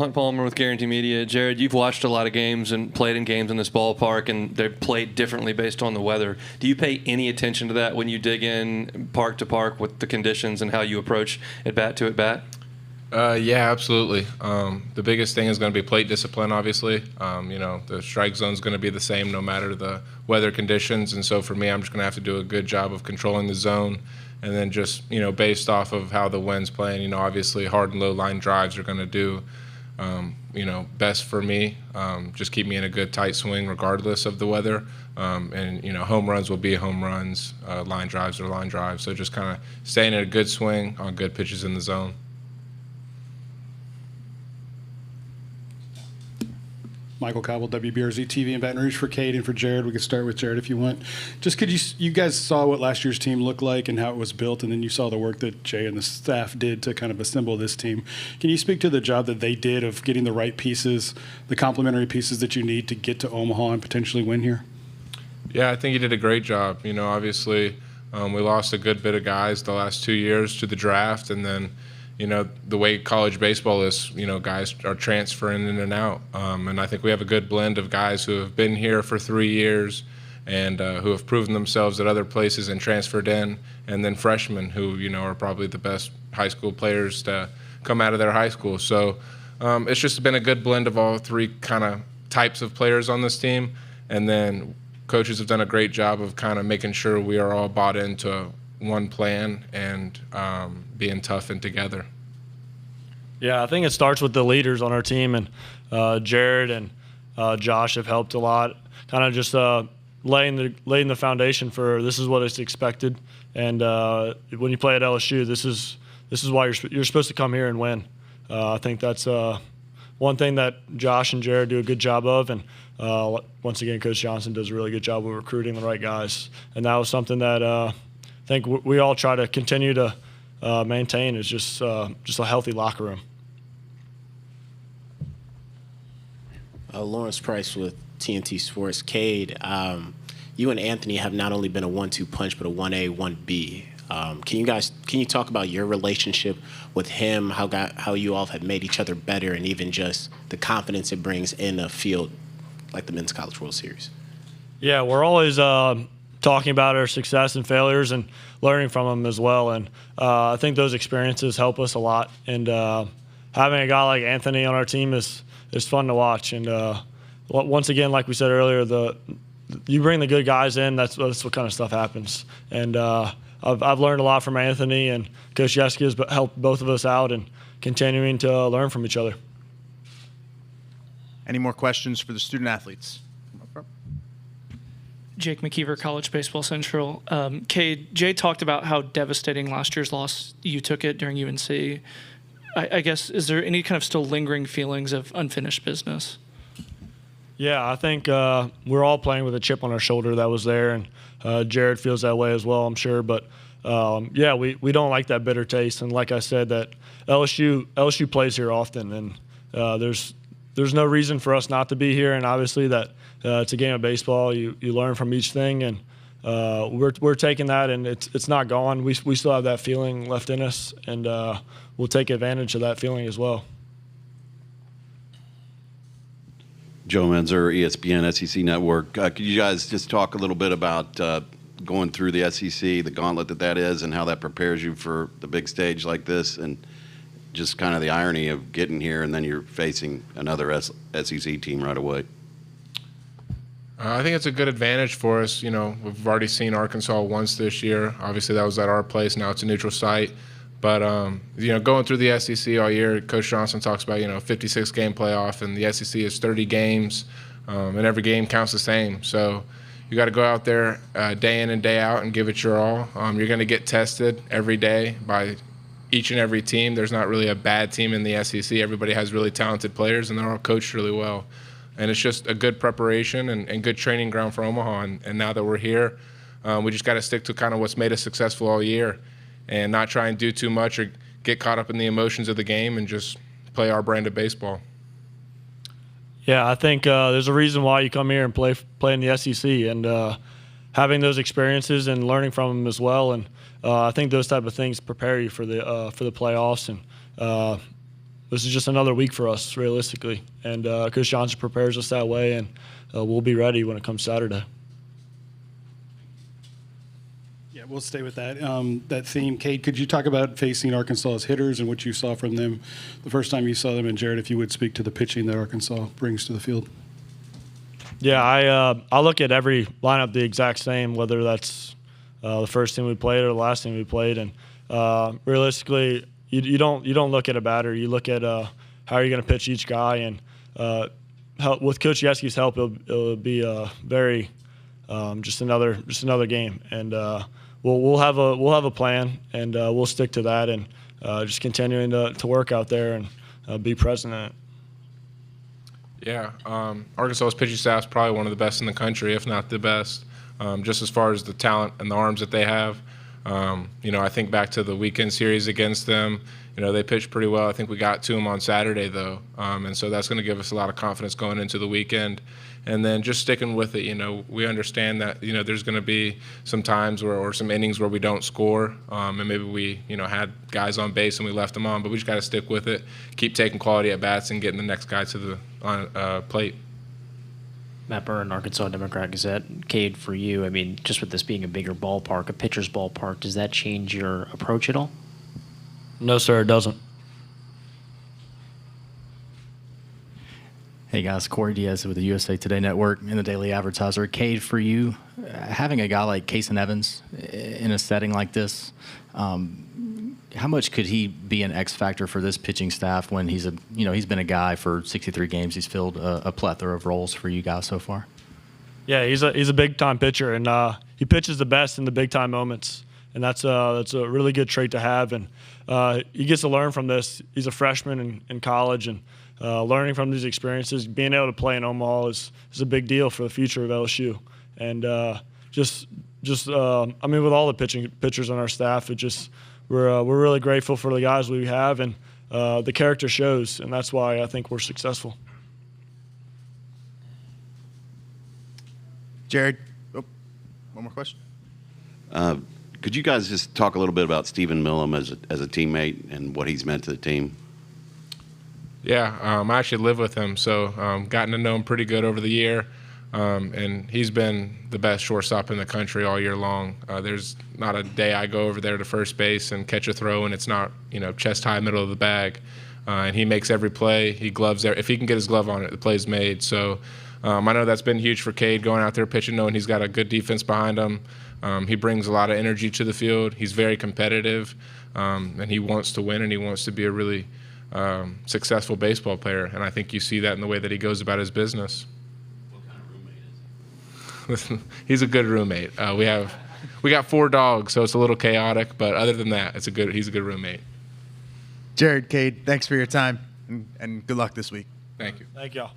Hunt Palmer with Guarantee Media. Jared, you've watched a lot of games and played in games in this ballpark, and they're played differently based on the weather. Do you pay any attention to that when you dig in park to park with the conditions and how you approach at bat to at bat? Yeah, absolutely. The biggest thing is going to be plate discipline, obviously. The strike zone is going to be the same no matter the weather conditions. And so for me, I'm just going to have to do a good job of controlling the zone. And then just, based off of how the wind's playing, obviously hard and low line drives are going to do, best for me. Just keep me in a good tight swing regardless of the weather. Home runs will be home runs. Line drives are line drives. So just kind of staying in a good swing on good pitches in the zone. Michael Cobble, WBRZ TV in Baton Rouge for Kade and for Jared. We could start with Jared if you want. Just could you guys saw what last year's team looked like and how it was built, and then you saw the work that Jay and the staff did to kind of assemble this team. Can you speak to the job that they did of getting the right pieces, the complementary pieces that you need to get to Omaha and potentially win here? Yeah, I think he did a great job. Obviously we lost a good bit of guys the last 2 years to the draft, and then the way college baseball is, guys are transferring in and out. And I think we have a good blend of guys who have been here for 3 years and who have proven themselves at other places and transferred in, and then freshmen who, are probably the best high school players to come out of their high school. So it's just been a good blend of all three kind of types of players on this team. And then coaches have done a great job of kind of making sure we are all bought into one plan and being tough and together. Yeah, I think it starts with the leaders on our team, and Jared and Josh have helped a lot. Kind of just laying the foundation for this is what is expected, and when you play at LSU, this is why you're supposed to come here and win. I think that's one thing that Josh and Jared do a good job of, and once again, Coach Johnson does a really good job of recruiting the right guys, and that was something that I think we all try to continue to maintain is just a healthy locker room. Lawrence Price with TNT Sports. Kade, you and Anthony have not only been a 1-2 punch, but a 1A, 1B. Can you talk about your relationship with him, how you all have made each other better, and even just the confidence it brings in a field like the Men's College World Series? Yeah, we're always talking about our success and failures and learning from them as well. And I think those experiences help us a lot. And having a guy like Anthony on our team is fun to watch. And once again, like we said earlier, you bring the good guys in, that's what kind of stuff happens. And I've learned a lot from Anthony, and Coach Yeski has helped both of us out and continuing to learn from each other. Any more questions for the student athletes? Jake McKeever, College Baseball Central. Kade, Jay talked about how devastating last year's loss you took it during UNC. I guess, is there any kind of still lingering feelings of unfinished business? Yeah, I think we're all playing with a chip on our shoulder that was there, and Jared feels that way as well, I'm sure. But, yeah, we don't like that bitter taste. And like I said, that LSU plays here often, and there's no reason for us not to be here. And obviously that it's a game of baseball. You learn from each thing, and we're taking that, and it's not gone. We still have that feeling left in us, and we'll take advantage of that feeling as well. Joe Menzer, ESPN SEC Network. Could you guys just talk a little bit about going through the SEC, the gauntlet that is, and how that prepares you for the big stage like this, and just kind of the irony of getting here and then you're facing another SEC team right away? I think it's a good advantage for us. We've already seen Arkansas once this year. Obviously, that was at our place. Now it's a neutral site. But, going through the SEC all year, Coach Johnson talks about, 56-game playoff, and the SEC is 30 games, and every game counts the same. So you got to go out there day in and day out and give it your all. You're going to get tested every day by each and every team. There's not really a bad team in the SEC. Everybody has really talented players, and they're all coached really well. And it's just a good preparation and good training ground for Omaha. And now that we're here, we just got to stick to kind of what's made us successful all year and not try and do too much or get caught up in the emotions of the game and just play our brand of baseball. Yeah, I think there's a reason why you come here and play in the SEC, and having those experiences and learning from them as well. And I think those type of things prepare you for the playoffs. And this is just another week for us, realistically. And Coach Johnson prepares us that way, and we'll be ready when it comes Saturday. Yeah, we'll stay with that that theme. Kade, could you talk about facing Arkansas's hitters and what you saw from them the first time you saw them? And Jared, if you would speak to the pitching that Arkansas brings to the field. Yeah, I look at every lineup the exact same, whether that's the first team we played or the last team we played. And realistically, you don't look at a batter. You look at how are you going to pitch each guy. And with Coach Yeski's help, it'll be very just another game. And we'll have a plan, and we'll stick to that, and just continuing to work out there and be present in it. Yeah, Arkansas's pitching staff is probably one of the best in the country, if not the best, just as far as the talent and the arms that they have. I think back to the weekend series against them. They pitched pretty well. I think we got to them on Saturday, though, and so that's going to give us a lot of confidence going into the weekend. And then just sticking with it, we understand that, there's going to be some times or some innings where we don't score, and maybe we, had guys on base and we left them on, but we just got to stick with it, keep taking quality at bats and getting the next guy to the plate. Matt Byrne, Arkansas Democrat-Gazette. Kade, for you, just with this being a bigger ballpark, a pitcher's ballpark, does that change your approach at all? No, sir, it doesn't. Hey guys, Corey Diaz with the USA Today Network and the Daily Advertiser. Cade, for you, having a guy like Kason Evans in a setting like this, how much could he be an X factor for this pitching staff when he's been a guy for 63 games. He's filled a plethora of roles for you guys so far. Yeah, he's a big time pitcher, and he pitches the best in the big time moments, and that's a really good trait to have. And he gets to learn from this. He's a freshman in college, and learning from these experiences, being able to play in Omaha is a big deal for the future of LSU. And with all the pitchers on our staff, we're really grateful for the guys we have, and the character shows, and that's why I think we're successful. Jared, one more question. Could you guys just talk a little bit about Stephen Millam as a teammate and what he's meant to the team? Yeah, I actually live with him, so gotten to know him pretty good over the year, and he's been the best shortstop in the country all year long. There's not a day I go over there to first base and catch a throw and it's not chest high, middle of the bag, and he makes every play. He gloves there. If he can get his glove on it, the play's made. So I know that's been huge for Cade, going out there pitching, knowing he's got a good defense behind him. He brings a lot of energy to the field. He's very competitive, and he wants to win, and he wants to be a really successful baseball player, and I think you see that in the way that he goes about his business. What kind of roommate is he? He's a good roommate. We got 4 dogs, so it's a little chaotic, but other than that, he's a good roommate. Jared, Cade, thanks for your time, and good luck this week. Thank you. Thank y'all.